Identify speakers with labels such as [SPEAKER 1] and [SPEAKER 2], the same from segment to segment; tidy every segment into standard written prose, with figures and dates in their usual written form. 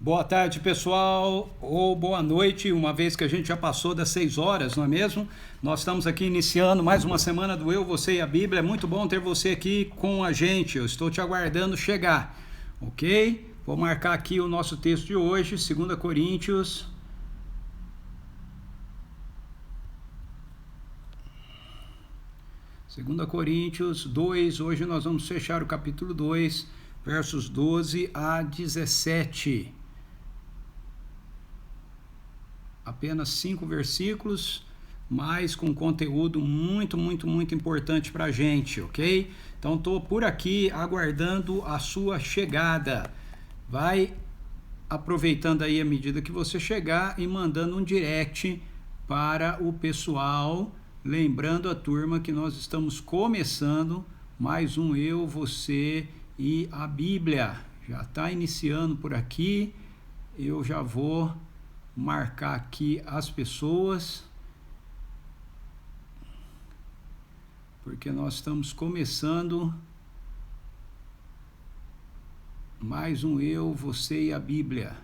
[SPEAKER 1] Boa tarde, pessoal, ou boa noite, uma vez que a gente já passou das 6 horas, não é mesmo? Nós estamos aqui iniciando mais uma semana do Eu, Você e a Bíblia. É muito bom ter você aqui com a gente. Eu estou te aguardando chegar, ok? Vou marcar aqui o nosso texto de hoje, 2 Coríntios. Segunda Coríntios 2, hoje nós vamos fechar o capítulo 2, versos 12 a 17. Apenas 5 versículos, mas com conteúdo muito importante para a gente, ok? Então estou por aqui aguardando a sua chegada. Vai aproveitando aí à medida que você chegar e mandando um direct para o pessoal, lembrando a turma que nós estamos começando mais um Eu, Você e a Bíblia. Já está iniciando por aqui, eu já vou marcar aqui as pessoas, porque nós estamos começando mais um Eu, Você e a Bíblia.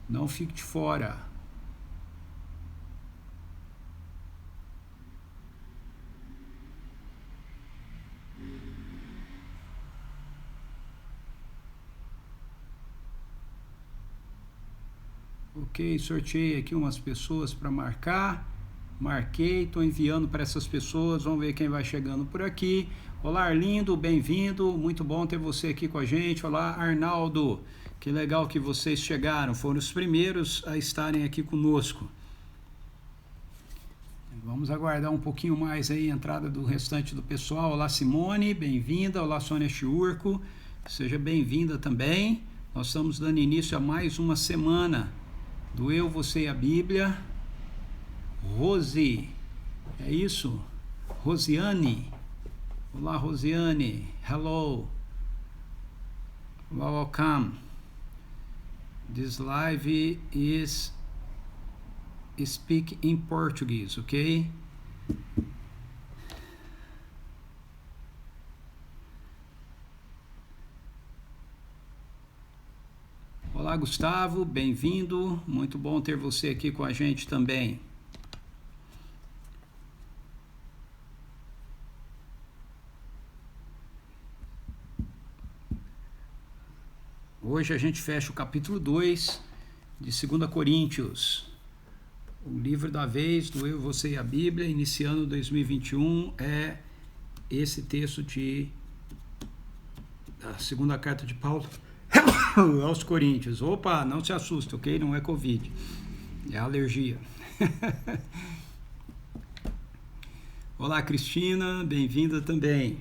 [SPEAKER 1] Não fique de fora. Ok, sorteei aqui umas pessoas para marcar. Marquei, estou enviando para essas pessoas. Vamos ver quem vai chegando por aqui. Olá, Arlindo, bem-vindo. Muito bom ter você aqui com a gente. Olá, Arnaldo. Que legal que vocês chegaram. Foram os primeiros a estarem aqui conosco. Vamos aguardar um pouquinho mais aí a entrada do restante do pessoal. Olá, Simone, bem-vinda. Olá, Sônia Chiurco. Seja bem-vinda também. Nós estamos dando início a mais uma semana do Eu, Você e a Bíblia. Rose, é isso? Rosiane. Olá, Rosiane. Hello. Welcome. This live is speak in Portuguese, ok? Olá, Gustavo, bem-vindo. Muito bom ter você aqui com a gente também. Hoje a gente fecha o capítulo 2 de 2 Coríntios. O livro da vez do Eu, Você e a Bíblia, iniciando 2021, é esse texto da segunda carta de Paulo aos Coríntios. Opa, não se assusta, ok? Não é Covid, é alergia. Olá, Cristina, bem-vinda também.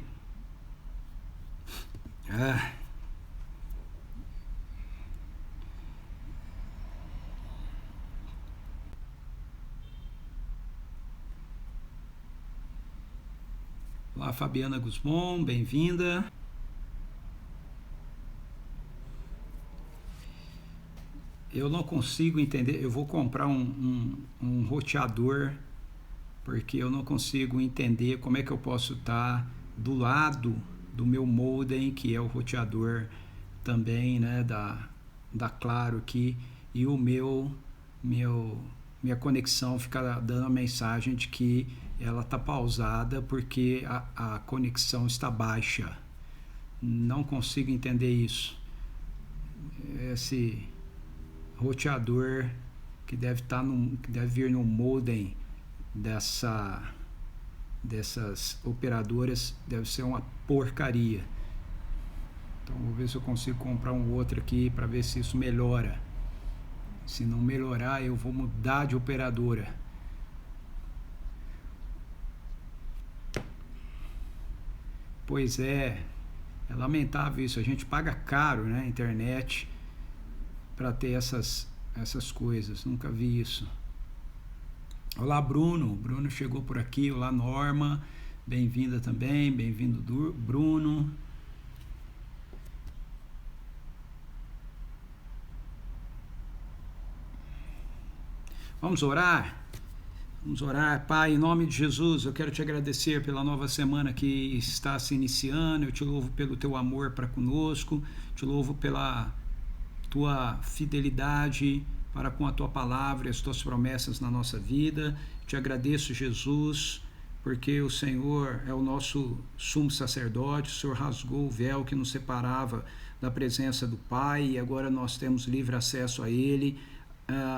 [SPEAKER 1] Olá, Fabiana Guzmão, bem-vinda. Eu não consigo entender, eu vou comprar um roteador, porque eu não consigo entender como é que eu posso estar do lado do meu modem, que é o roteador também, né, da Claro aqui, e o minha conexão fica dando a mensagem de que ela está pausada porque a conexão está baixa. Não consigo entender isso. Esse roteador que deve vir no modem dessas operadoras deve ser uma porcaria. Então vou ver se eu consigo comprar um outro aqui para ver se isso melhora. Se não melhorar, eu vou mudar de operadora. Pois é lamentável isso. A gente paga caro, né, internet, para ter essas coisas. Nunca vi isso. Olá, Bruno. Bruno chegou por aqui. Olá, Norma. Bem-vinda também. Bem-vindo, Bruno. Vamos orar? Vamos orar. Pai, em nome de Jesus, eu quero te agradecer pela nova semana que está se iniciando. Eu te louvo pelo teu amor para conosco. Te louvo pela tua fidelidade para com a tua palavra e as tuas promessas na nossa vida. Te agradeço, Jesus, porque o Senhor é o nosso sumo sacerdote. O Senhor rasgou o véu que nos separava da presença do Pai, e agora nós temos livre acesso a Ele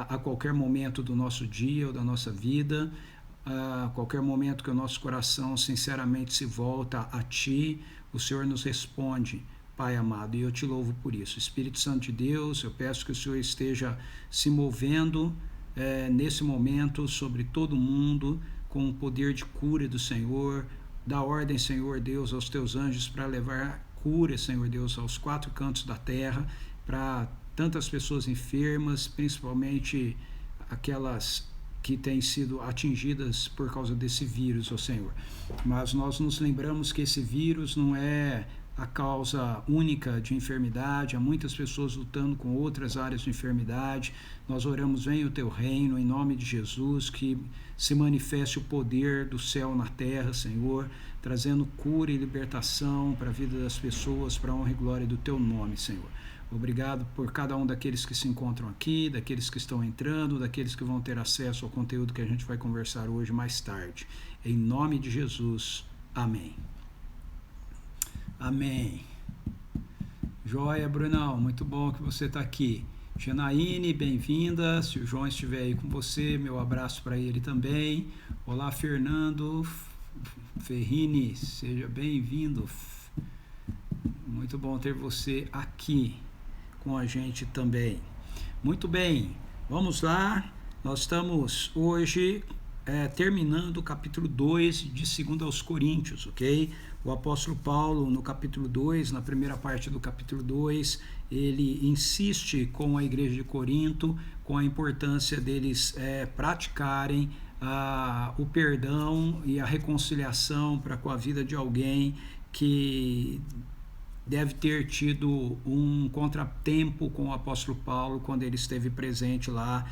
[SPEAKER 1] a qualquer momento do nosso dia ou da nossa vida, a qualquer momento que o nosso coração sinceramente se volta a Ti, o Senhor nos responde, Pai amado, e eu te louvo por isso. Espírito Santo de Deus, eu peço que o Senhor esteja se movendo nesse momento sobre todo mundo, com o poder de cura do Senhor. Dá ordem, Senhor Deus, aos teus anjos para levar cura, Senhor Deus, aos 4 cantos da terra, para tantas pessoas enfermas, principalmente aquelas que têm sido atingidas por causa desse vírus, ó Senhor. Mas nós nos lembramos que esse vírus não é a causa única de enfermidade, há muitas pessoas lutando com outras áreas de enfermidade. Nós oramos, venha o teu reino, em nome de Jesus, que se manifeste o poder do céu na terra, Senhor, trazendo cura e libertação para a vida das pessoas, para a honra e glória do teu nome, Senhor. Obrigado por cada um daqueles que se encontram aqui, daqueles que estão entrando, daqueles que vão ter acesso ao conteúdo que a gente vai conversar hoje mais tarde. Em nome de Jesus, amém. Amém. Joia, Brunão, muito bom que você está aqui. Janaíne, bem-vinda. Se o João estiver aí com você, meu abraço para ele também. Olá, Fernando Ferrini, seja bem-vindo. Muito bom ter você aqui com a gente também. Muito bem, vamos lá. Nós estamos hoje terminando o capítulo 2 de 2 aos Coríntios, ok? O apóstolo Paulo, no capítulo 2, na primeira parte do capítulo 2, ele insiste com a igreja de Corinto, com a importância deles praticarem o perdão e a reconciliação para com a vida de alguém que deve ter tido um contratempo com o apóstolo Paulo quando ele esteve presente lá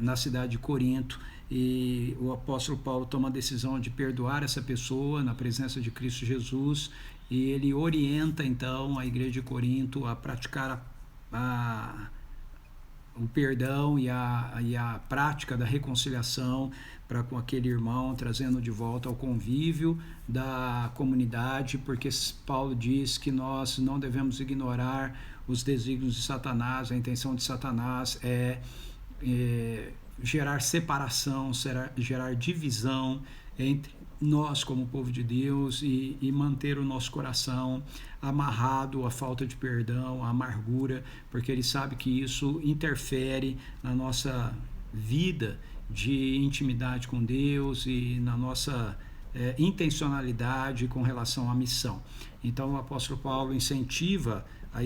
[SPEAKER 1] na cidade de Corinto. E o apóstolo Paulo toma a decisão de perdoar essa pessoa na presença de Cristo Jesus, e ele orienta então a igreja de Corinto a praticar o perdão e a prática da reconciliação para com aquele irmão, trazendo de volta ao convívio da comunidade, porque Paulo diz que nós não devemos ignorar os desígnios de Satanás. A intenção de Satanás é gerar separação, gerar divisão entre nós como povo de Deus e manter o nosso coração amarrado à falta de perdão, à amargura, porque ele sabe que isso interfere na nossa vida de intimidade com Deus e na nossa intencionalidade com relação à missão. Então o apóstolo Paulo incentiva a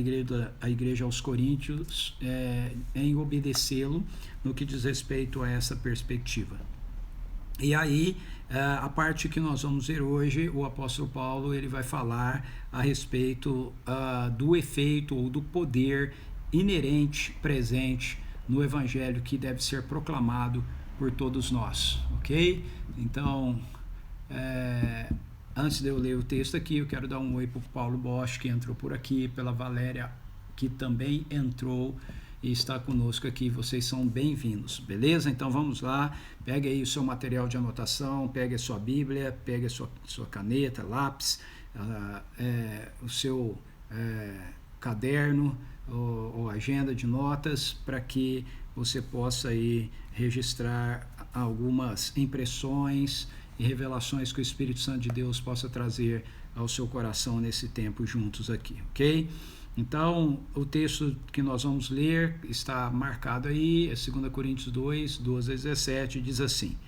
[SPEAKER 1] igreja aos Coríntios em obedecê-lo no que diz respeito a essa perspectiva. E aí, a parte que nós vamos ver hoje, o apóstolo Paulo ele vai falar a respeito do efeito ou do poder inerente, presente no evangelho, que deve ser proclamado por todos nós, ok? Então, antes de eu ler o texto aqui, eu quero dar um oi para o Paulo Bosch, que entrou por aqui, pela Valéria, que também entrou e está conosco aqui. Vocês são bem-vindos, beleza? Então vamos lá, pegue aí o seu material de anotação, pegue a sua Bíblia, pegue a sua caneta, lápis, o seu caderno ou agenda de notas, para que você possa aí registrar algumas impressões e revelações que o Espírito Santo de Deus possa trazer ao seu coração nesse tempo juntos aqui, ok? Então, o texto que nós vamos ler está marcado aí, é 2 Coríntios 2, 12 a 17, diz assim: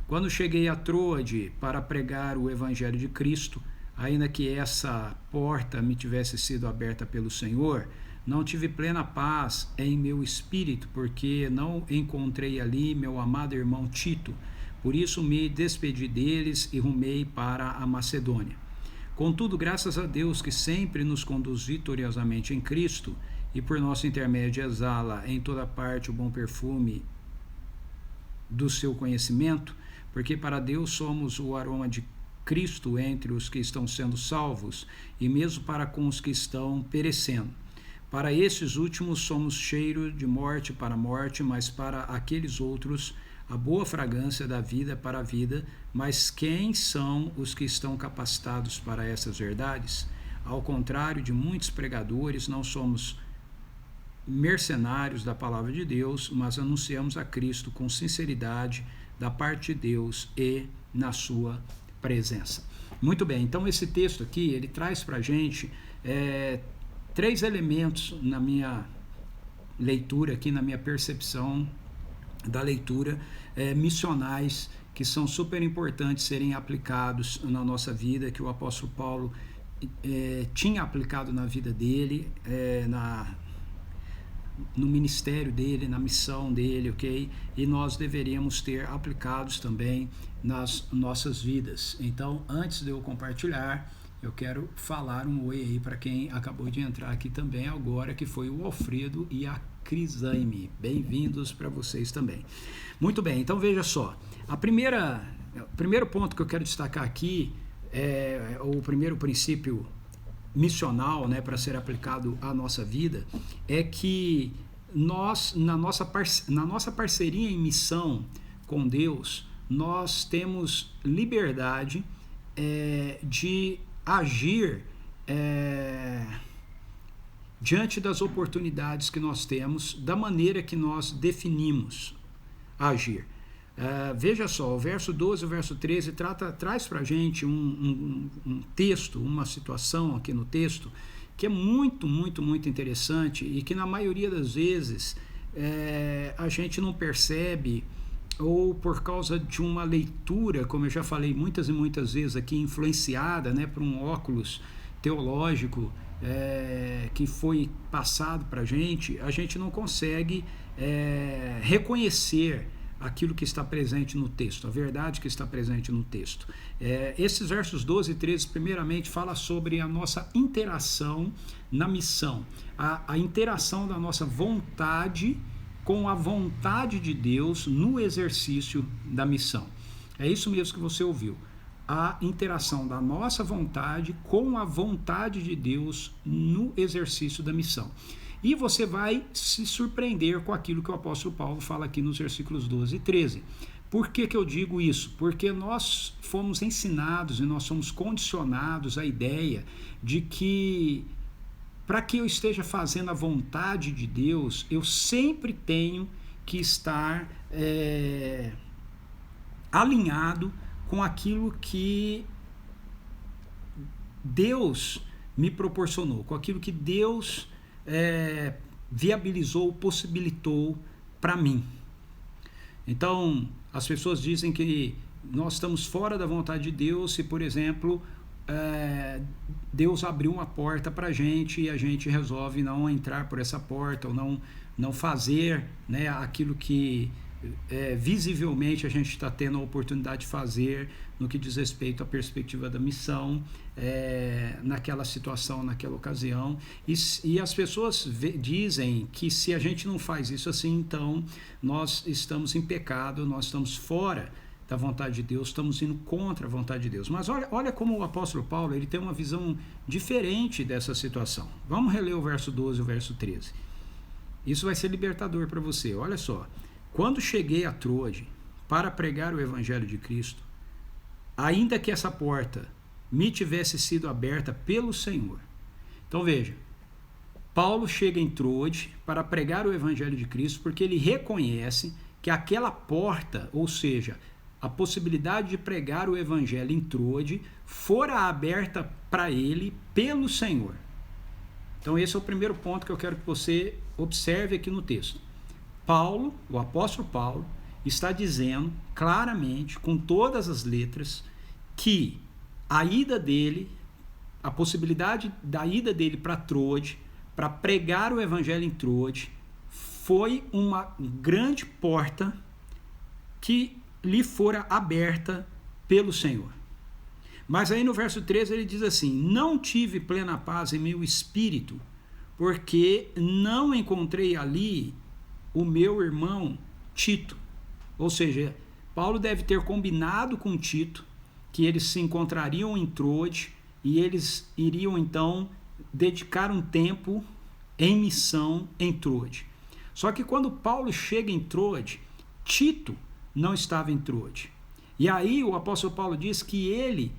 [SPEAKER 1] Quando cheguei a Troade para pregar o Evangelho de Cristo, ainda que essa porta me tivesse sido aberta pelo Senhor, não tive plena paz em meu espírito, porque não encontrei ali meu amado irmão Tito. Por isso me despedi deles e rumei para a Macedônia. Contudo, graças a Deus que sempre nos conduz vitoriosamente em Cristo e por nosso intermédio exala em toda parte o bom perfume do seu conhecimento, porque para Deus somos o aroma de Cristo entre os que estão sendo salvos e mesmo para com os que estão perecendo. Para esses últimos somos cheiro de morte para a morte, mas para aqueles outros a boa fragrância da vida para a vida. Mas quem são os que estão capacitados para essas verdades? Ao contrário de muitos pregadores, não somos mercenários da palavra de Deus, mas anunciamos a Cristo com sinceridade da parte de Deus e na sua presença. Muito bem, então esse texto aqui, ele traz para a gente 3 elementos na minha leitura aqui, na minha percepção da leitura, missionais, que são super importantes serem aplicados na nossa vida, que o apóstolo Paulo tinha aplicado na vida dele, no ministério dele, na missão dele, ok? E nós deveríamos ter aplicados também nas nossas vidas. Então, antes de eu compartilhar, eu quero falar um oi aí para quem acabou de entrar aqui também agora, que foi o Alfredo e a Crisaime. Bem-vindos para vocês também. Muito bem, então veja só. O primeiro ponto que eu quero destacar aqui, o primeiro princípio missional, né, para ser aplicado à nossa vida, é que nós, na nossa parceria em missão com Deus, nós temos liberdade de agir diante das oportunidades que nós temos, da maneira que nós definimos agir. Veja só, o verso 12 e o verso 13 traz para a gente um texto, uma situação aqui no texto, que é muito, muito, muito interessante e que na maioria das vezes a gente não percebe, ou por causa de uma leitura, como eu já falei muitas e muitas vezes aqui, influenciada, né, por um óculos teológico que foi passado para a gente não consegue reconhecer aquilo que está presente no texto, a verdade que está presente no texto. Esses versos 12 e 13, primeiramente, fala sobre a nossa interação na missão, a interação da nossa vontade com a vontade de Deus no exercício da missão. É isso mesmo que você ouviu. A interação da nossa vontade com a vontade de Deus no exercício da missão. E você vai se surpreender com aquilo que o apóstolo Paulo fala aqui nos versículos 12 e 13. Por que eu digo isso? Porque nós fomos ensinados e nós somos condicionados à ideia de que, para que eu esteja fazendo a vontade de Deus, eu sempre tenho que estar alinhado com aquilo que Deus me proporcionou, com aquilo que Deus viabilizou, possibilitou para mim. Então, as pessoas dizem que nós estamos fora da vontade de Deus se, por exemplo, Deus abriu uma porta para a gente e a gente resolve não entrar por essa porta ou não fazer, né, aquilo que visivelmente a gente está tendo a oportunidade de fazer no que diz respeito à perspectiva da missão, naquela situação, naquela ocasião. E as pessoas dizem que se a gente não faz isso assim, então nós estamos em pecado, nós estamos fora da vontade de Deus, estamos indo contra a vontade de Deus. Mas olha como o apóstolo Paulo ele tem uma visão diferente dessa situação. Vamos reler o verso 12 e o verso 13. Isso vai ser libertador para você. Olha só. Quando cheguei a Troade para pregar o Evangelho de Cristo, ainda que essa porta me tivesse sido aberta pelo Senhor. Então veja, Paulo chega em Troade para pregar o Evangelho de Cristo porque ele reconhece que aquela porta, ou seja, a possibilidade de pregar o Evangelho em Troade, fora aberta para ele pelo Senhor. Então esse é o primeiro ponto que eu quero que você observe aqui no texto. Paulo, o apóstolo Paulo, está dizendo claramente, com todas as letras, que a ida dele, a possibilidade da ida dele para Troade, para pregar o evangelho em Troade, foi uma grande porta que lhe fora aberta pelo Senhor. Mas aí no verso 13 ele diz assim: não tive plena paz em meu espírito, porque não encontrei ali o meu irmão Tito. Ou seja, Paulo deve ter combinado com Tito que eles se encontrariam em Troade e eles iriam então dedicar um tempo em missão em Troade. Só que quando Paulo chega em Troade, Tito não estava em Troade. E aí o apóstolo Paulo diz que ele,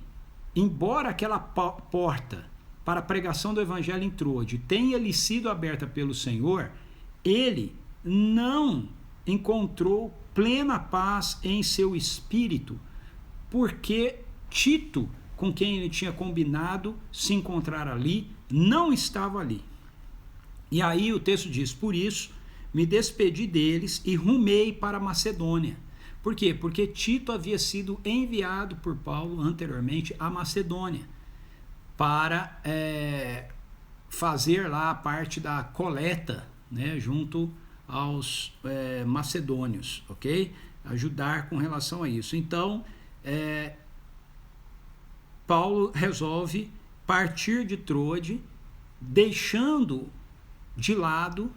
[SPEAKER 1] embora aquela porta para a pregação do evangelho em Troade tenha lhe sido aberta pelo Senhor, ele não encontrou plena paz em seu espírito, porque Tito, com quem ele tinha combinado se encontrar ali, não estava ali. E aí o texto diz: por isso me despedi deles e rumei para a Macedônia. Por quê? Porque Tito havia sido enviado por Paulo anteriormente à Macedônia para fazer lá a parte da coleta, né, junto aos macedônios, ok? Ajudar com relação a isso. Então, Paulo resolve partir de Troade, deixando de lado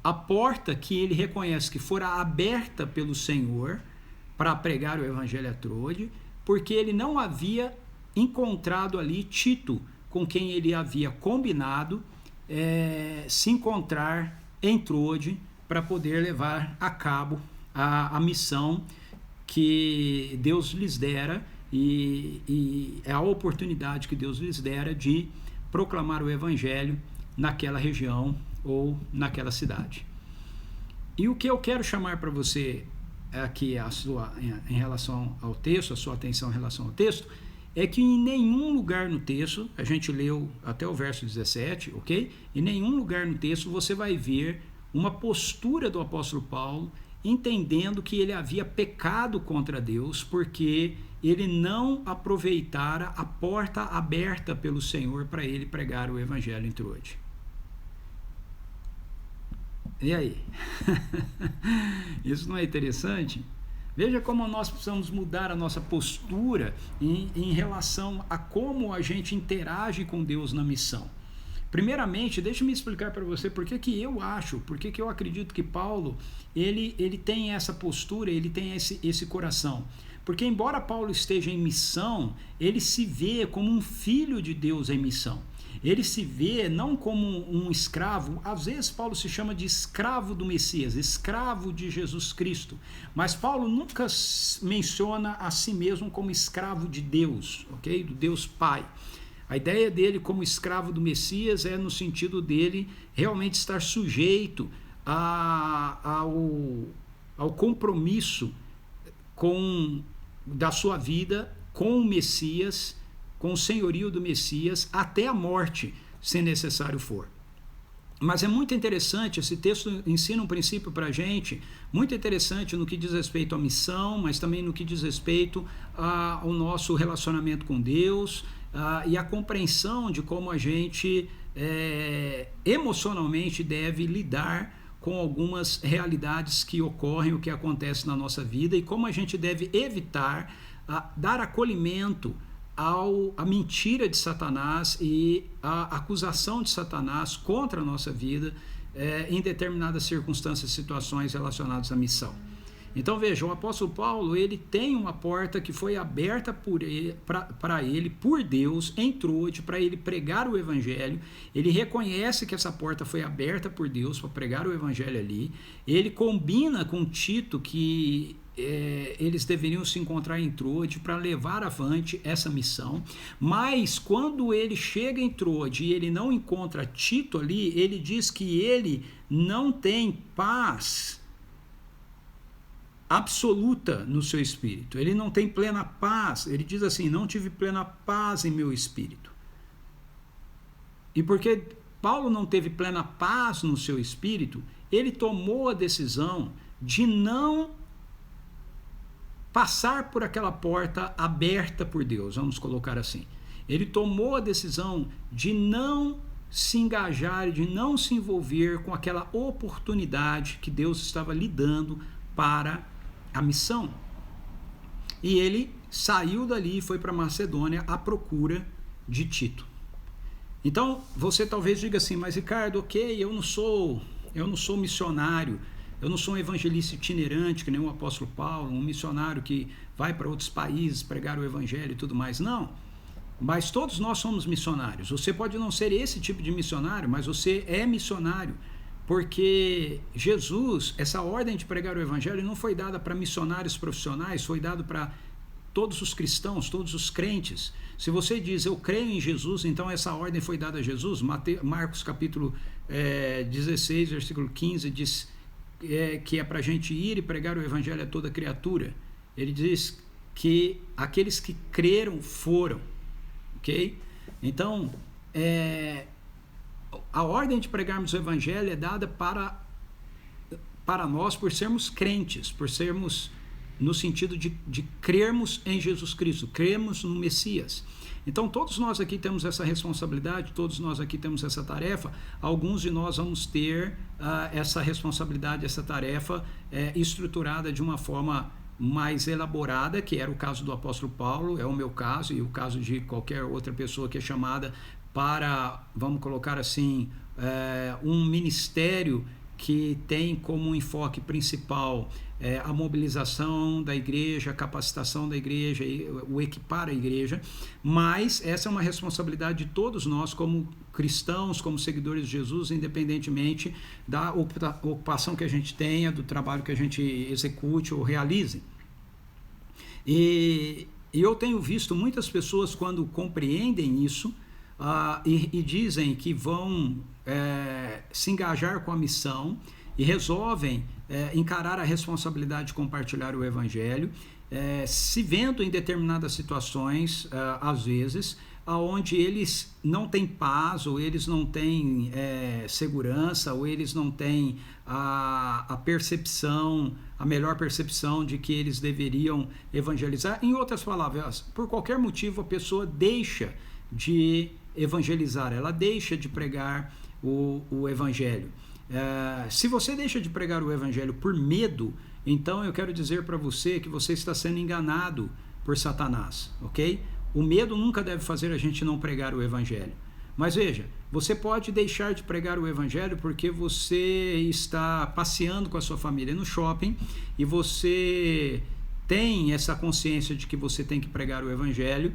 [SPEAKER 1] a porta que ele reconhece que fora aberta pelo Senhor para pregar o evangelho a Troade, porque ele não havia encontrado ali Tito, com quem ele havia combinado se encontrar em Troade para poder levar a cabo a missão que Deus lhes dera e a oportunidade que Deus lhes dera de proclamar o evangelho naquela região ou naquela cidade. E o que eu quero chamar para você aqui em relação ao texto, a sua atenção em relação ao texto, é que em nenhum lugar no texto, a gente leu até o verso 17, ok? Em nenhum lugar no texto você vai ver uma postura do apóstolo Paulo entendendo que ele havia pecado contra Deus porque ele não aproveitara a porta aberta pelo Senhor para ele pregar o evangelho em Troade. E aí? Isso não é interessante? Veja como nós precisamos mudar a nossa postura em relação a como a gente interage com Deus na missão. Primeiramente, deixa eu me explicar para você por que eu acredito que Paulo ele tem essa postura, ele tem esse coração. Porque embora Paulo esteja em missão, ele se vê como um filho de Deus em missão. Ele se vê não como um escravo. Às vezes Paulo se chama de escravo do Messias, escravo de Jesus Cristo, mas Paulo nunca menciona a si mesmo como escravo de Deus, ok? Do Deus Pai. A ideia dele como escravo do Messias é no sentido dele realmente estar sujeito ao compromisso da sua vida com o Messias, com o senhorio do Messias, até a morte, se necessário for. Mas é muito interessante, esse texto ensina um princípio para a gente, muito interessante no que diz respeito à missão, mas também no que diz respeito ao nosso relacionamento com Deus, e a compreensão de como a gente emocionalmente deve lidar com algumas realidades que ocorrem, o que acontece na nossa vida, e como a gente deve evitar dar acolhimento à mentira de Satanás e à acusação de Satanás contra a nossa vida em determinadas circunstâncias e situações relacionadas à missão. Então veja, o apóstolo Paulo ele tem uma porta que foi aberta para ele, por Deus, em Troade, para ele pregar o evangelho. Ele reconhece que essa porta foi aberta por Deus para pregar o evangelho ali. Ele combina com Tito que eles deveriam se encontrar em Troade para levar avante essa missão, mas quando ele chega em Troade e ele não encontra Tito ali, ele diz que ele não tem paz absoluta no seu espírito, ele não tem plena paz. Ele diz assim: não tive plena paz em meu espírito. E porque Paulo não teve plena paz no seu espírito, ele tomou a decisão de não passar por aquela porta aberta por Deus, vamos colocar assim. Ele tomou a decisão de não se engajar, de não se envolver com aquela oportunidade que Deus estava lhe dando para a missão. E ele saiu dali e foi para Macedônia à procura de Tito. Então, você talvez diga assim: mas Ricardo, ok, eu não sou missionário, eu não sou um evangelista itinerante, que nem o apóstolo Paulo, um missionário que vai para outros países pregar o evangelho e tudo mais. Não. Mas todos nós somos missionários. Você pode não ser esse tipo de missionário, mas você é missionário. Porque Jesus, essa ordem de pregar o evangelho não foi dada para missionários profissionais, foi dado para todos os cristãos, todos os crentes. Se você diz, eu creio em Jesus, então essa ordem foi dada a Jesus. Marcos capítulo 16, versículo 15, diz que é para a gente ir e pregar o evangelho a toda criatura. Ele diz que aqueles que creram foram. Ok? Então, a ordem de pregarmos o evangelho é dada para nós por sermos crentes, por sermos no sentido de crermos em Jesus Cristo, crermos no Messias. Então todos nós aqui temos essa responsabilidade, todos nós aqui temos essa tarefa. Alguns de nós vamos ter essa responsabilidade, essa tarefa estruturada de uma forma mais elaborada, que era o caso do apóstolo Paulo, é o meu caso e o caso de qualquer outra pessoa que é chamada para, vamos colocar assim, um ministério que tem como enfoque principal a mobilização da igreja, a capacitação da igreja, o equipar a igreja, mas essa é uma responsabilidade de todos nós como cristãos, como seguidores de Jesus, independentemente da ocupação que a gente tenha, do trabalho que a gente execute ou realize. E eu tenho visto muitas pessoas, quando compreendem isso, e dizem que vão se engajar com a missão e resolvem encarar a responsabilidade de compartilhar o evangelho, se vendo em determinadas situações, às vezes, onde eles não têm paz, ou eles não têm segurança, ou eles não têm a percepção, a melhor percepção de que eles deveriam evangelizar. Em outras palavras, por qualquer motivo a pessoa deixa de evangelizar, ela deixa de pregar o evangelho. Se você deixa de pregar o evangelho por medo, então eu quero dizer para você que você está sendo enganado por Satanás, ok? O medo nunca deve fazer a gente não pregar o evangelho. Mas veja, você pode deixar de pregar o evangelho porque você está passeando com a sua família no shopping e você tem essa consciência de que você tem que pregar o evangelho,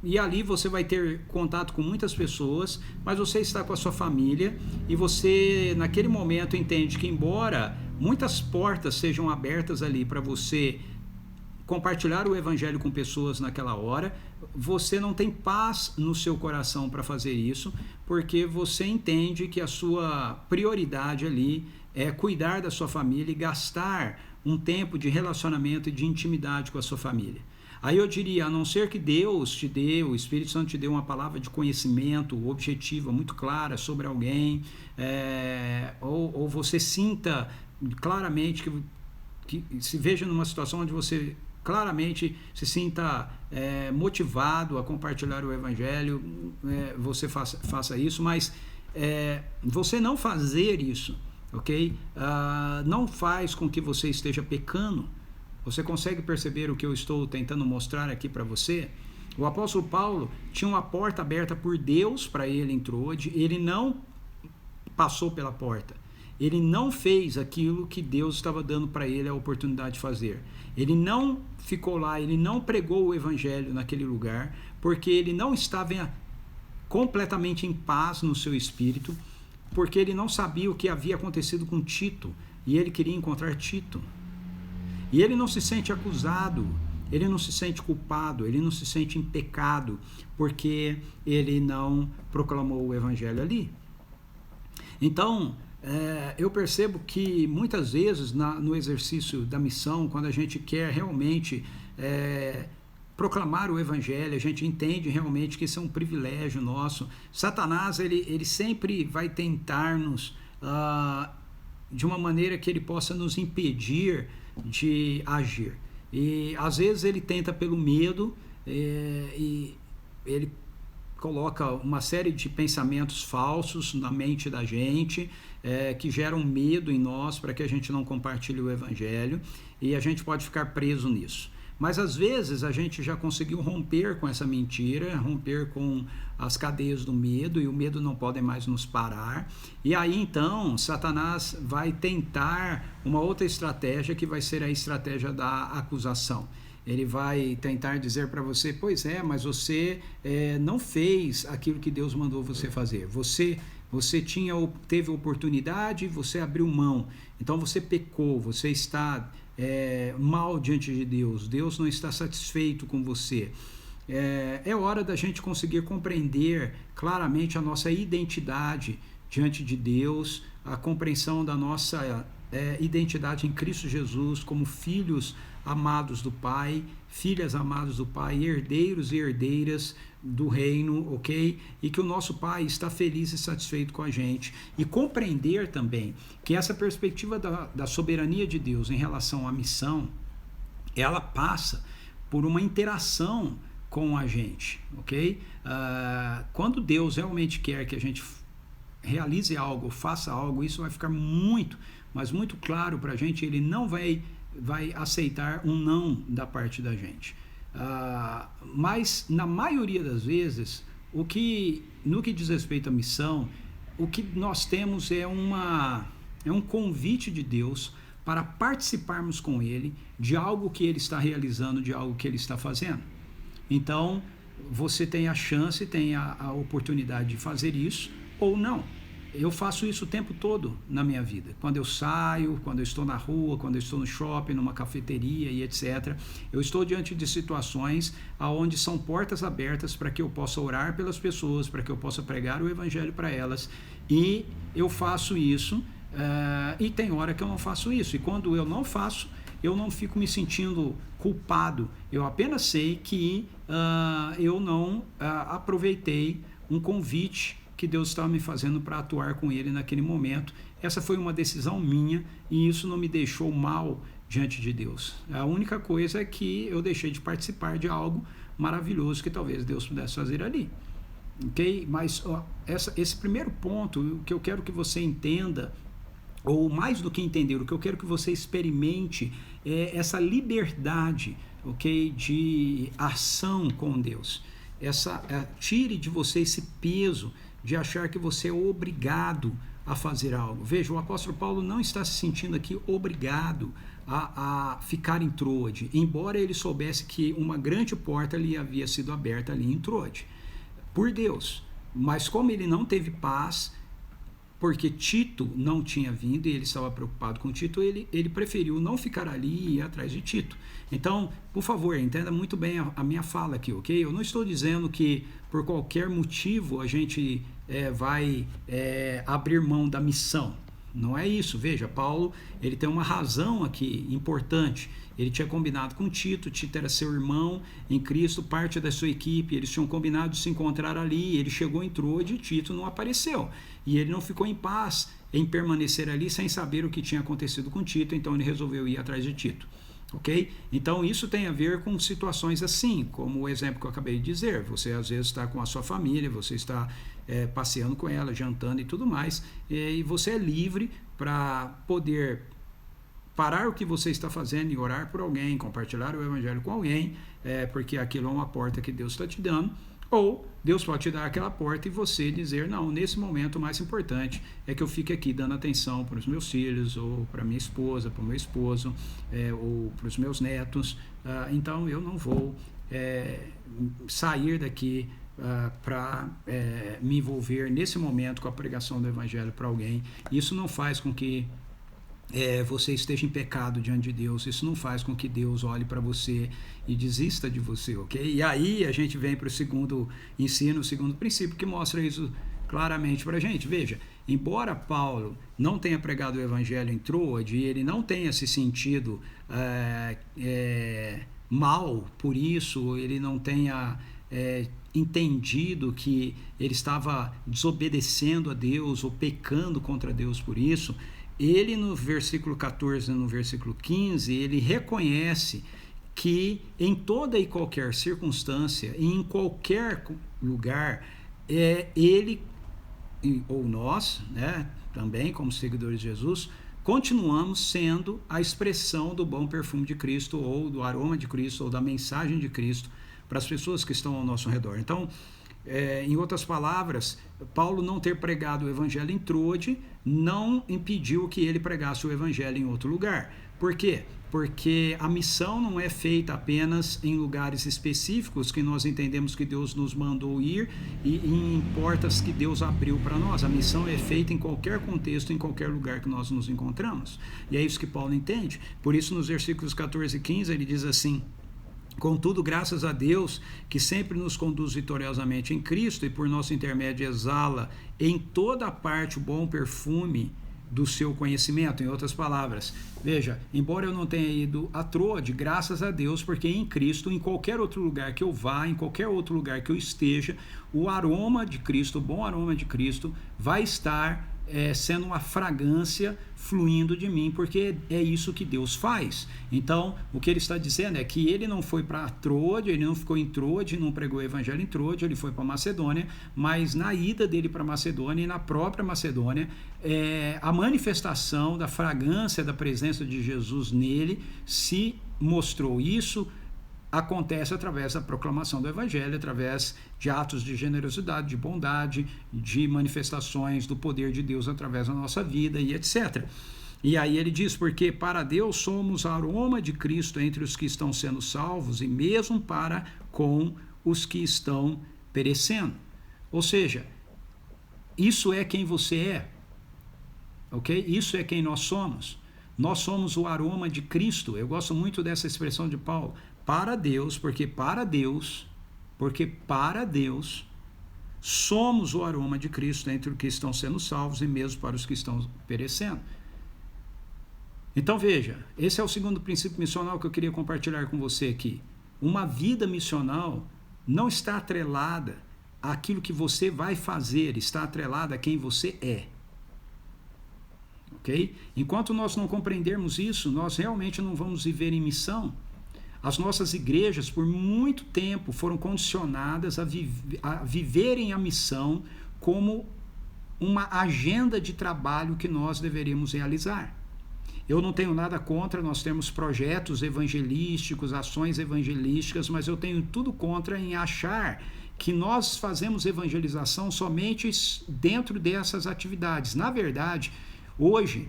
[SPEAKER 1] e ali você vai ter contato com muitas pessoas, mas você está com a sua família e você naquele momento entende que, embora muitas portas sejam abertas ali para você compartilhar o evangelho com pessoas naquela hora, você não tem paz no seu coração para fazer isso, porque você entende que a sua prioridade ali é cuidar da sua família e gastar um tempo de relacionamento e de intimidade com a sua família. Aí eu diria, a não ser que Deus te dê, o Espírito Santo te dê uma palavra de conhecimento objetiva, muito clara sobre alguém, ou você sinta claramente que se veja numa situação onde você claramente se sinta motivado a compartilhar o evangelho, você faça isso, mas você não fazer isso, ok? Não faz com que você esteja pecando. Você consegue perceber o que eu estou tentando mostrar aqui para você? O apóstolo Paulo tinha uma porta aberta por Deus para ele, entrou, ele não passou pela porta. Ele não fez aquilo que Deus estava dando para ele a oportunidade de fazer. Ele não ficou lá, ele não pregou o evangelho naquele lugar, porque ele não estava completamente em paz no seu espírito, porque ele não sabia o que havia acontecido com Tito, e ele queria encontrar Tito. E ele não se sente acusado, ele não se sente culpado, ele não se sente em pecado, porque ele não proclamou o evangelho ali. Então, eu percebo que muitas vezes no exercício da missão, quando a gente quer realmente proclamar o evangelho, a gente entende realmente que isso é um privilégio nosso. Satanás, ele sempre vai tentar-nos de uma maneira que ele possa nos impedir de agir. E às vezes ele tenta pelo medo, e ele coloca uma série de pensamentos falsos na mente da gente, que geram medo em nós para que a gente não compartilhe o evangelho, e a gente pode ficar preso nisso. Mas às vezes a gente já conseguiu romper com essa mentira, romper com as cadeias do medo, e o medo não pode mais nos parar. E aí então Satanás vai tentar uma outra estratégia, que vai ser a estratégia da acusação. ele vai tentar dizer para você, pois é, mas você não fez aquilo que Deus mandou você fazer. Você teve oportunidade, você abriu mão. Então você pecou, você está mal diante de Deus. Deus não está satisfeito com você. É hora da gente conseguir compreender claramente a nossa identidade diante de Deus, a compreensão da nossa identidade em Cristo Jesus como filhos amados do Pai, filhas amadas do Pai, herdeiros e herdeiras do reino, ok? E que o nosso Pai está feliz e satisfeito com a gente. E compreender também que essa perspectiva da soberania de Deus em relação à missão, ela passa por uma interação com a gente, ok? Quando Deus realmente quer que a gente realize algo, faça algo, isso vai ficar muito, mas muito claro para a gente. Ele não vai aceitar um não da parte da gente. Mas na maioria das vezes, no que diz respeito à missão, o que nós temos é um convite de Deus para participarmos com Ele de algo que Ele está realizando, de algo que Ele está fazendo. Então, você tem a chance, tem a oportunidade de fazer isso ou não. Eu faço isso o tempo todo na minha vida. Quando eu saio, quando eu estou na rua, quando eu estou no shopping, numa cafeteria e etc. Eu estou diante de situações onde são portas abertas para que eu possa orar pelas pessoas, para que eu possa pregar o evangelho para elas. E eu faço isso, e tem hora que eu não faço isso. E quando eu não faço, eu não fico me sentindo culpado. Eu apenas sei que eu não aproveitei um convite que Deus estava me fazendo para atuar com Ele naquele momento. Essa foi uma decisão minha e isso não me deixou mal diante de Deus. A única coisa é que eu deixei de participar de algo maravilhoso que talvez Deus pudesse fazer ali. Ok? Mas esse primeiro ponto, o que eu quero que você entenda, ou mais do que entender, o que eu quero que você experimente é essa liberdade, ok, de ação com Deus. Tire de você esse peso de achar que você é obrigado a fazer algo. Veja, o apóstolo Paulo não está se sentindo aqui obrigado a ficar em Troade, embora ele soubesse que uma grande porta lhe havia sido aberta ali em Troade, por Deus. Mas como ele não teve paz, porque Tito não tinha vindo e ele estava preocupado com Tito, ele preferiu não ficar ali e ir atrás de Tito. Então, por favor, entenda muito bem a minha fala aqui, ok? Eu não estou dizendo que por qualquer motivo a gente vai abrir mão da missão. Não é isso. Veja, Paulo, ele tem uma razão aqui importante. Ele tinha combinado com Tito era seu irmão em Cristo, parte da sua equipe, eles tinham combinado de se encontrar ali, ele chegou em Troade e Tito não apareceu. E ele não ficou em paz em permanecer ali sem saber o que tinha acontecido com Tito, então ele resolveu ir atrás de Tito. Ok? Então isso tem a ver com situações assim, como o exemplo que eu acabei de dizer. Você às vezes está com a sua família, você está passeando com ela, jantando e tudo mais, e você é livre para poder parar o que você está fazendo e orar por alguém, compartilhar o evangelho com alguém, porque aquilo é uma porta que Deus está te dando. Ou Deus pode te dar aquela porta e você dizer, não, nesse momento o mais importante é que eu fique aqui dando atenção para os meus filhos, ou para minha esposa, para o meu esposo, ou para os meus netos. Então eu não vou sair daqui para me envolver nesse momento com a pregação do evangelho para alguém. Isso não faz com que você esteja em pecado diante de Deus. Isso não faz com que Deus olhe para você e desista de você, ok? E aí a gente vem para o segundo ensino, o segundo princípio, que mostra isso claramente para a gente. Veja, embora Paulo não tenha pregado o evangelho em Troade, e ele não tenha se sentido mal por isso, ele não tenha entendido que ele estava desobedecendo a Deus ou pecando contra Deus por isso, ele no versículo 14 e no versículo 15, ele reconhece que em toda e qualquer circunstância, e em qualquer lugar, ele ou nós, né, também como seguidores de Jesus, continuamos sendo a expressão do bom perfume de Cristo, ou do aroma de Cristo, ou da mensagem de Cristo para as pessoas que estão ao nosso redor. Então, em outras palavras, Paulo não ter pregado o evangelho em Troade não impediu que ele pregasse o evangelho em outro lugar. Por quê? Porque a missão não é feita apenas em lugares específicos que nós entendemos que Deus nos mandou ir e em portas que Deus abriu para nós. A missão é feita em qualquer contexto, em qualquer lugar que nós nos encontramos. E é isso que Paulo entende. Por isso, nos versículos 14 e 15, ele diz assim: contudo, graças a Deus, que sempre nos conduz vitoriosamente em Cristo e por nosso intermédio exala em toda parte o bom perfume do seu conhecimento. Em outras palavras, veja, embora eu não tenha ido a Troade, graças a Deus, porque em Cristo, em qualquer outro lugar que eu vá, em qualquer outro lugar que eu esteja, o aroma de Cristo, o bom aroma de Cristo, vai estar sendo uma fragrância fluindo de mim, porque é isso que Deus faz. Então, o que ele está dizendo é que ele não foi para Troade, ele não ficou em Troade, não pregou o evangelho em Troade, ele foi para Macedônia, mas na ida dele para Macedônia e na própria Macedônia, a manifestação da fragrância da presença de Jesus nele se mostrou. Isso acontece através da proclamação do evangelho, através de atos de generosidade, de bondade, de manifestações do poder de Deus através da nossa vida e etc. E aí ele diz, porque para Deus somos aroma de Cristo entre os que estão sendo salvos e mesmo para com os que estão perecendo. Ou seja, isso é quem você é, ok? Isso é quem nós somos. Nós somos o aroma de Cristo. Eu gosto muito dessa expressão de Paulo. Para Deus, porque para Deus somos o aroma de Cristo entre os que estão sendo salvos e mesmo para os que estão perecendo. Então veja, esse é o segundo princípio missional que eu queria compartilhar com você aqui. Uma vida missional não está atrelada àquilo que você vai fazer, está atrelada a quem você é. Ok? Enquanto nós não compreendermos isso, nós realmente não vamos viver em missão. As nossas igrejas, por muito tempo, foram condicionadas a viverem a missão como uma agenda de trabalho que nós deveríamos realizar. Eu não tenho nada contra nós termos projetos evangelísticos, ações evangelísticas, mas eu tenho tudo contra em achar que nós fazemos evangelização somente dentro dessas atividades. Na verdade, hoje,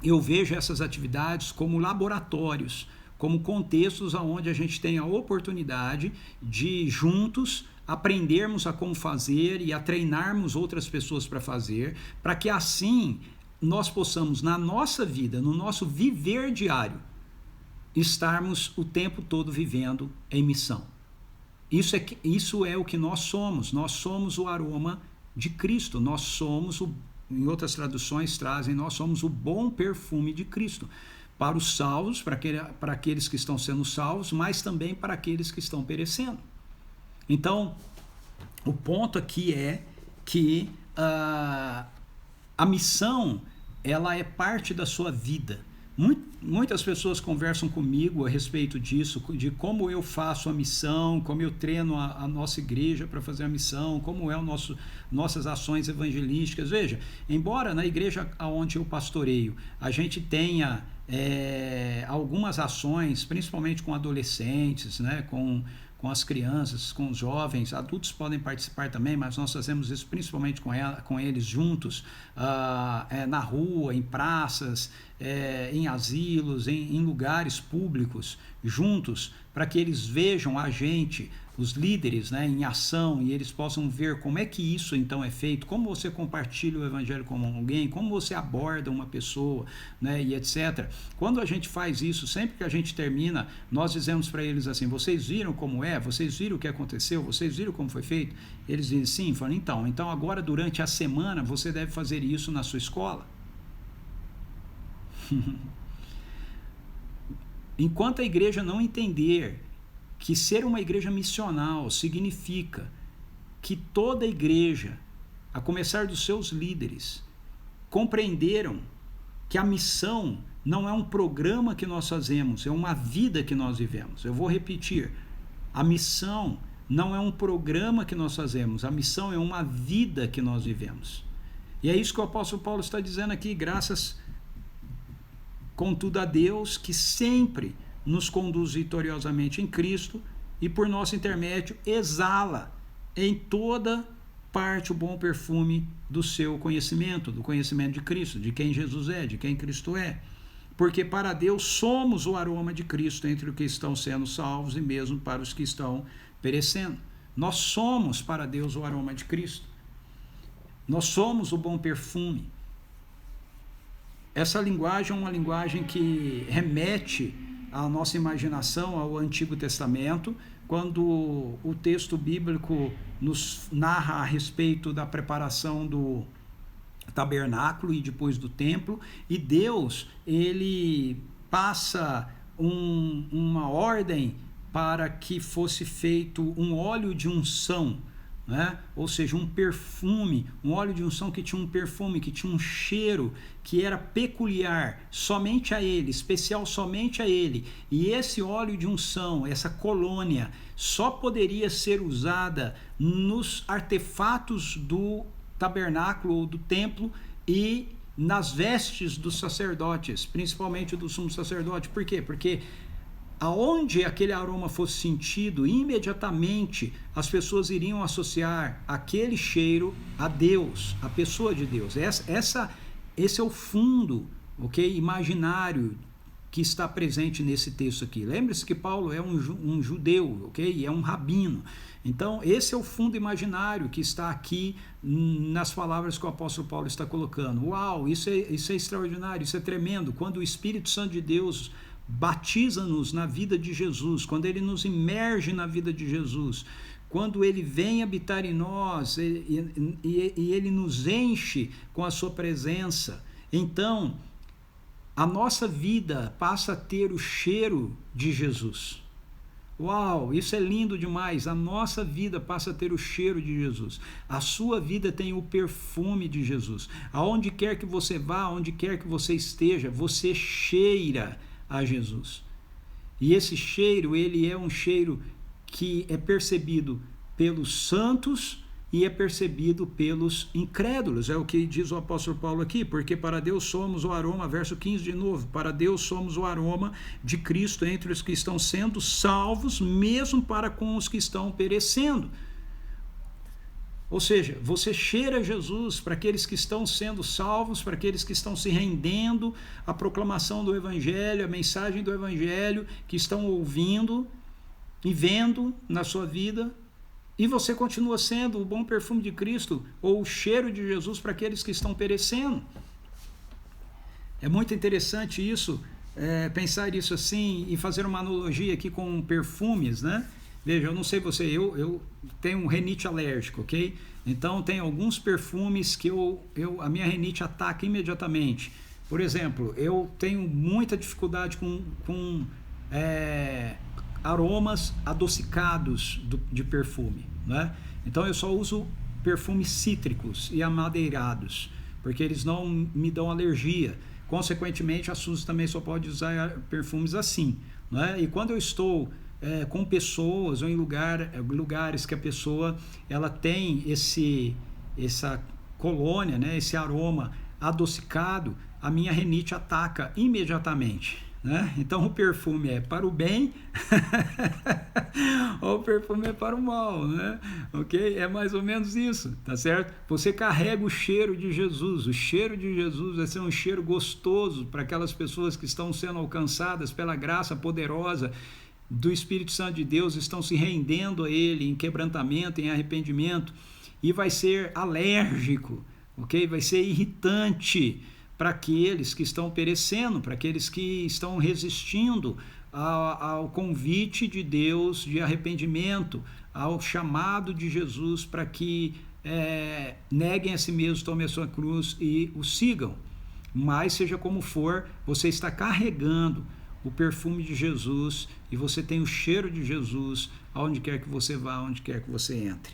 [SPEAKER 1] eu vejo essas atividades como laboratórios, como contextos onde a gente tem a oportunidade de juntos aprendermos a como fazer e a treinarmos outras pessoas para fazer, para que assim nós possamos, na nossa vida, no nosso viver diário, estarmos o tempo todo vivendo em missão. Isso é o que nós somos o aroma de Cristo, nós somos, em outras traduções trazem, nós somos o bom perfume de Cristo. Para os salvos, para aqueles que estão sendo salvos, mas também para aqueles que estão perecendo. Então, o ponto aqui é que a missão, ela é parte da sua vida. Muitas pessoas conversam comigo a respeito disso, de como eu faço a missão, como eu treino a nossa igreja para fazer a missão, como é nossas ações evangelísticas. Veja, embora na igreja onde eu pastoreio, a gente tenha algumas ações, principalmente com adolescentes, né, com as crianças, com os jovens, adultos podem participar também, mas nós fazemos isso principalmente com eles juntos, na rua, em praças, em asilos, em lugares públicos, juntos, para que eles vejam a gente, os líderes, né, em ação, e eles possam ver como é que isso então é feito, como você compartilha o evangelho com alguém, como você aborda uma pessoa, né, e etc. Quando a gente faz isso, sempre que a gente termina, nós dizemos para eles assim: vocês viram como é? Vocês viram o que aconteceu? Vocês viram como foi feito? Eles dizem sim. Falam, então agora durante a semana você deve fazer isso na sua escola. Enquanto a igreja não entender que ser uma igreja missional significa que toda a igreja, a começar dos seus líderes, compreenderam que a missão não é um programa que nós fazemos, é uma vida que nós vivemos. Eu vou repetir, a missão não é um programa que nós fazemos, a missão é uma vida que nós vivemos. E é isso que o apóstolo Paulo está dizendo aqui, graças contudo a Deus que sempre nos conduz vitoriosamente em Cristo e por nosso intermédio exala em toda parte o bom perfume do seu conhecimento, do conhecimento de Cristo, de quem Jesus é, de quem Cristo é. porque para Deus somos o aroma de Cristo entre os que estão sendo salvos e mesmo para os que estão perecendo. Nós somos para Deus o aroma de Cristo. Nós somos o bom perfume. Essa linguagem é uma linguagem que remete à nossa imaginação ao Antigo Testamento, quando o texto bíblico nos narra a respeito da preparação do tabernáculo e depois do templo, e Deus, ele passa uma ordem para que fosse feito um óleo de unção, né? Ou seja, um perfume, um óleo de unção que tinha um perfume, que tinha um cheiro que era peculiar somente a ele, especial somente a ele. E esse óleo de unção, essa colônia, só poderia ser usada nos artefatos do tabernáculo ou do templo e nas vestes dos sacerdotes, principalmente do sumo sacerdote. Por quê? Porque aonde aquele aroma fosse sentido, imediatamente as pessoas iriam associar aquele cheiro a Deus, a pessoa de Deus. Esse é o fundo, ok, imaginário que está presente nesse texto aqui. Lembre-se que Paulo é um judeu, ok? É um rabino. Então, esse é o fundo imaginário que está aqui nas palavras que o apóstolo Paulo está colocando. Uau, isso é extraordinário, isso é tremendo. Quando o Espírito Santo de Deus batiza-nos na vida de Jesus, quando ele nos imerge na vida de Jesus, quando ele vem habitar em nós e ele nos enche com a sua presença, então a nossa vida passa a ter o cheiro de Jesus. Uau, isso é lindo demais. A nossa vida passa a ter o cheiro de Jesus. A sua vida tem o perfume de Jesus. Aonde quer que você vá, aonde quer que você esteja, você cheira a Jesus. E esse cheiro, ele é um cheiro que é percebido pelos santos e é percebido pelos incrédulos. É o que diz o apóstolo Paulo aqui, porque para Deus somos o aroma, verso 15 de novo, para Deus somos o aroma de Cristo entre os que estão sendo salvos, mesmo para com os que estão perecendo. Ou seja, você cheira Jesus para aqueles que estão sendo salvos, para aqueles que estão se rendendo à proclamação do Evangelho, à mensagem do Evangelho, que estão ouvindo e vendo na sua vida. E você continua sendo o bom perfume de Cristo, ou o cheiro de Jesus para aqueles que estão perecendo. É muito interessante isso, pensar isso assim e fazer uma analogia aqui com perfumes, né? Veja, eu não sei você, eu tenho um rinite alérgico, ok? Então tem alguns perfumes que a minha rinite ataca imediatamente. Por exemplo, eu tenho muita dificuldade com aromas adocicados de perfume, né? Então eu só uso perfumes cítricos e amadeirados, porque eles não me dão alergia. Consequentemente, a Suzy também só pode usar perfumes assim, né? E quando eu estou com pessoas ou em lugares que a pessoa ela tem essa colônia, né, esse aroma adocicado, a minha rinite ataca imediatamente, né? Então o perfume é para o bem ou o perfume é para o mal, né? Ok? É mais ou menos isso, tá certo? Você carrega o cheiro de Jesus. O cheiro de Jesus vai ser um cheiro gostoso para aquelas pessoas que estão sendo alcançadas pela graça poderosa do Espírito Santo de Deus, estão se rendendo a Ele em quebrantamento, em arrependimento, e vai ser alérgico, ok? Vai ser irritante para aqueles que estão perecendo, para aqueles que estão resistindo ao convite de Deus de arrependimento, ao chamado de Jesus para que neguem a si mesmos, tomem a sua cruz e o sigam. Mas seja como for, você está carregando o perfume de Jesus e você tem o cheiro de Jesus aonde quer que você vá, aonde quer que você entre.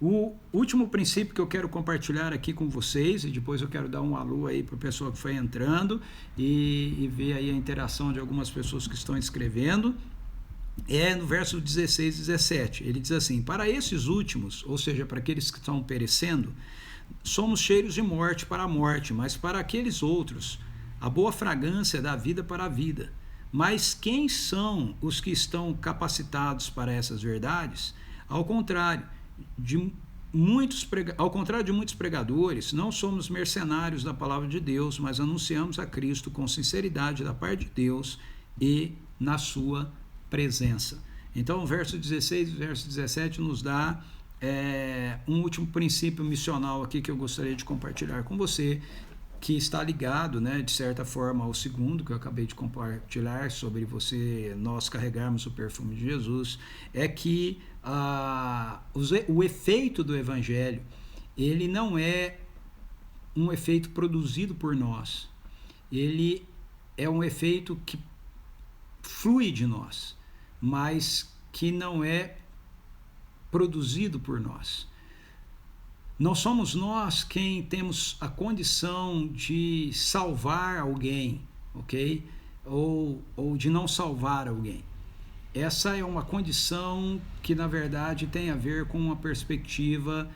[SPEAKER 1] O último princípio que eu quero compartilhar aqui com vocês, e depois eu quero dar um alô aí para o pessoal que foi entrando e ver aí a interação de algumas pessoas que estão escrevendo, é no verso 16 e 17. Ele diz assim: para esses últimos, ou seja, para aqueles que estão perecendo, somos cheiros de morte para a morte, mas para aqueles outros, a boa fragrância da vida para a vida. Mas quem são os que estão capacitados para essas verdades? Ao contrário, ao contrário de muitos pregadores, não somos mercenários da palavra de Deus, mas anunciamos a Cristo com sinceridade da parte de Deus e na sua presença. Então, o verso 16 e o verso 17 nos dá um último princípio missional aqui que eu gostaria de compartilhar com você, que está ligado, né, de certa forma, ao segundo que eu acabei de compartilhar sobre nós carregarmos o perfume de Jesus, é que o efeito do Evangelho, ele não é um efeito produzido por nós, ele é um efeito que flui de nós, mas que não é produzido por nós. Não somos nós quem temos a condição de salvar alguém, ok? Ou de não salvar alguém. Essa é uma condição que, na verdade, tem a ver com uma perspectiva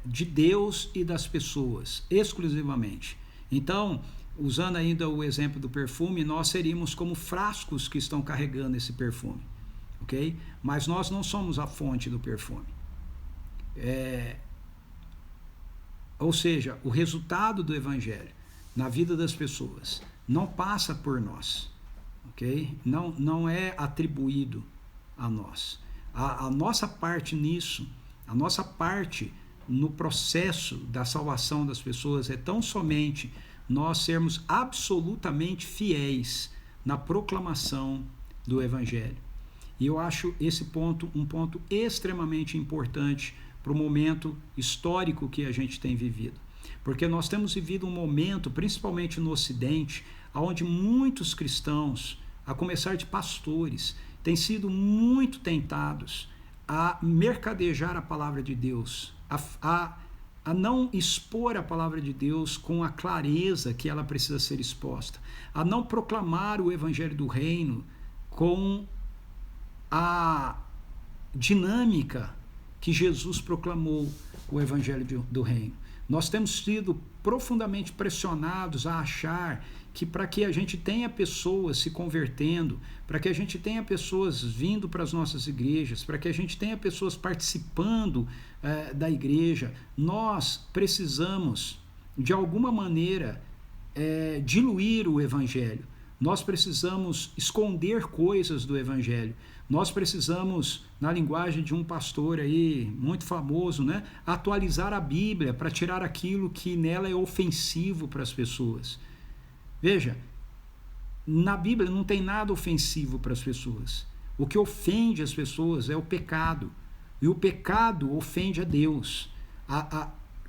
[SPEAKER 1] de Deus e das pessoas, exclusivamente. Então, usando ainda o exemplo do perfume, nós seríamos como frascos que estão carregando esse perfume, ok? Mas nós não somos a fonte do perfume. Ou seja, o resultado do Evangelho na vida das pessoas não passa por nós, ok? Não é atribuído a nós. A nossa parte nisso, a nossa parte no processo da salvação das pessoas é tão somente nós sermos absolutamente fiéis na proclamação do Evangelho. E eu acho esse ponto um ponto extremamente importante para o momento histórico que a gente tem vivido. Porque nós temos vivido um momento, principalmente no Ocidente, onde muitos cristãos, a começar de pastores, têm sido muito tentados a mercadejar a palavra de Deus, a não expor a palavra de Deus com a clareza que ela precisa ser exposta, a não proclamar o Evangelho do Reino com a dinâmica que Jesus proclamou o Evangelho do Reino. Nós temos sido profundamente pressionados a achar que para que a gente tenha pessoas se convertendo, para que a gente tenha pessoas vindo para as nossas igrejas, para que a gente tenha pessoas participando da igreja, nós precisamos, de alguma maneira, diluir o Evangelho. Nós precisamos esconder coisas do Evangelho. Nós precisamos, na linguagem de um pastor aí muito famoso, né, atualizar a Bíblia para tirar aquilo que nela é ofensivo para as pessoas. Veja, na Bíblia não tem nada ofensivo para as pessoas. O que ofende as pessoas é o pecado. E o pecado ofende a Deus.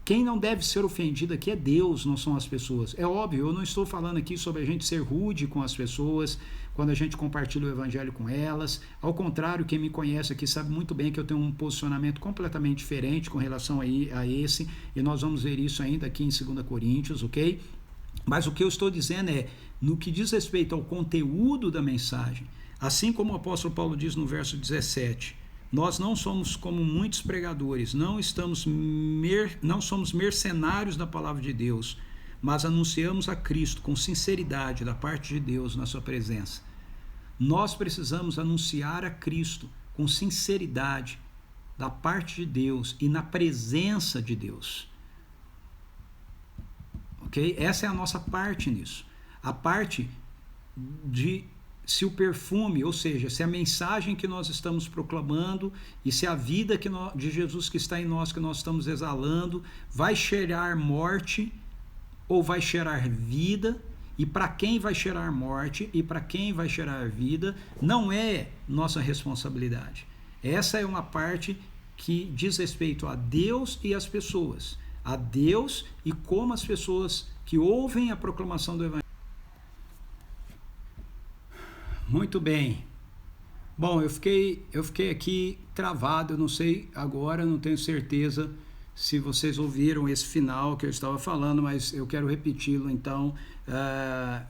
[SPEAKER 1] Quem não deve ser ofendido aqui é Deus, não são as pessoas. É óbvio, eu não estou falando aqui sobre a gente ser rude com as pessoas, quando a gente compartilha o Evangelho com elas. Ao contrário, quem me conhece aqui sabe muito bem que eu tenho um posicionamento completamente diferente com relação a esse, e nós vamos ver isso ainda aqui em 2 Coríntios, ok? Mas o que eu estou dizendo é, no que diz respeito ao conteúdo da mensagem, assim como o apóstolo Paulo diz no verso 17, nós não somos como muitos pregadores, não somos mercenários da palavra de Deus, mas anunciamos a Cristo com sinceridade da parte de Deus na sua presença. Nós precisamos anunciar a Cristo com sinceridade da parte de Deus e na presença de Deus. Ok? Essa é a nossa parte nisso. A parte de se o perfume, ou seja, se a mensagem que nós estamos proclamando e se a vida de Jesus que está em nós, que nós estamos exalando, vai cheirar morte ou vai cheirar vida, e para quem vai cheirar morte e para quem vai cheirar vida, não é nossa responsabilidade. Essa é uma parte que diz respeito a Deus e às pessoas. A Deus e como as pessoas que ouvem a proclamação do Evangelho. Muito bem. Bom, eu fiquei aqui travado, eu não sei agora, não tenho certeza se vocês ouviram esse final que eu estava falando, mas eu quero repeti-lo. Então,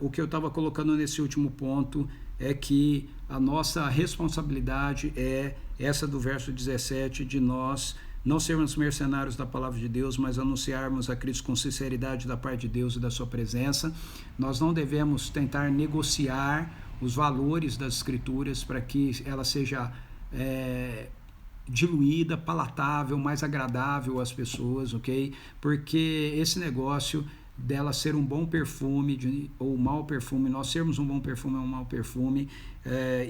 [SPEAKER 1] o que eu estava colocando nesse último ponto é que a nossa responsabilidade é essa do verso 17, de nós não sermos mercenários da palavra de Deus, mas anunciarmos a Cristo com sinceridade da parte de Deus e da sua presença. Nós não devemos tentar negociar os valores das Escrituras para que ela seja diluída, palatável, mais agradável às pessoas, ok? Porque esse negócio dela ser um bom perfume ou um mau perfume, nós sermos um bom perfume ou um mau perfume,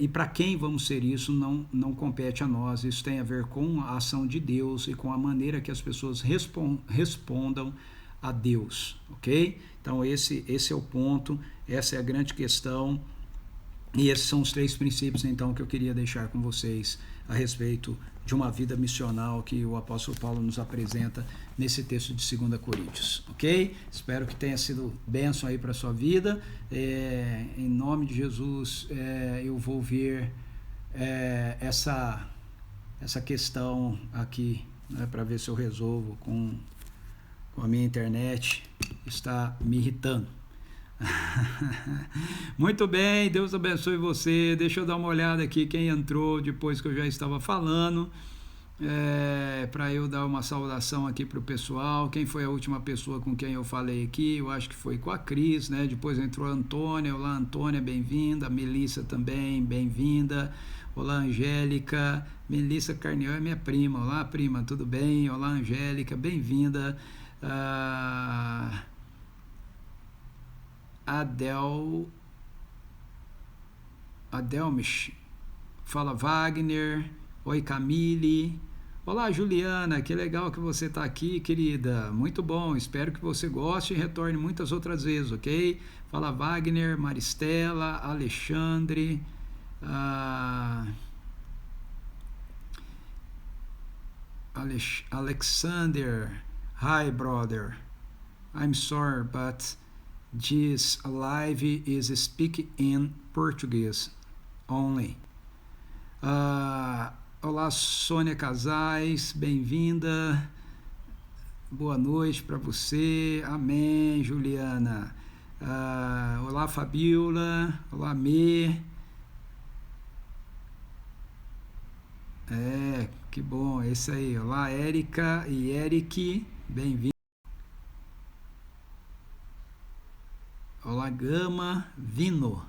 [SPEAKER 1] e para quem vamos ser isso não compete a nós. Isso tem a ver com a ação de Deus e com a maneira que as pessoas respondam a Deus, ok? Então esse é o ponto, essa é a grande questão. E esses são os 3 princípios, então, que eu queria deixar com vocês a respeito de uma vida missional que o apóstolo Paulo nos apresenta nesse texto de 2 Coríntios, ok? Espero que tenha sido bênção aí para a sua vida. Em nome de Jesus, eu vou ver essa questão aqui, né, para ver se eu resolvo com a minha internet. Está me irritando. Muito bem, Deus abençoe você. Deixa eu dar uma olhada aqui quem entrou depois que eu já estava falando, para eu dar uma saudação aqui para o pessoal. Quem foi a última pessoa com quem eu falei aqui? Eu acho que foi com a Cris, né? Depois entrou a Antônia. Olá, Antônia, bem-vinda. A Melissa também, bem-vinda. Olá, Angélica. Melissa Carniel é minha prima. Olá, prima, tudo bem? Olá, Angélica, bem-vinda. Adelmich, fala Wagner, oi Camille, olá Juliana, que legal que você está aqui, querida, muito bom, espero que você goste e retorne muitas outras vezes, ok? Fala Wagner, Maristela, Alexandre, Alexander, hi brother, I'm sorry but this live is speak in Portuguese only. Olá, Sônia Casais, bem-vinda. Boa noite para você. Amém, Juliana. Olá, Fabiola. Olá, Mê. Que bom, é isso aí. Olá, Érica e Eric, bem-vindo. Olá, Gama, Vino.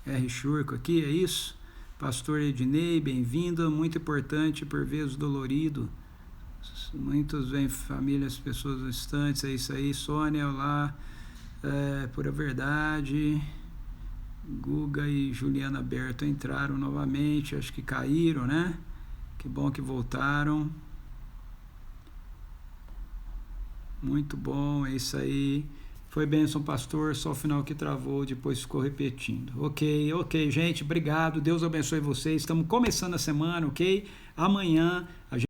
[SPEAKER 1] R. Churco aqui, é isso? Pastor Ednei, bem-vindo. Muito importante por vezes dolorido. Muitos vêm famílias, pessoas distantes, é isso aí. Sônia, olá. Pura verdade. Guga e Juliana Berto entraram novamente, acho que caíram, né? Que bom que voltaram. Muito bom, é isso aí. Foi bênção, pastor, só o final que travou, depois ficou repetindo. Ok, gente, obrigado, Deus abençoe vocês. Estamos começando a semana, ok? Amanhã a gente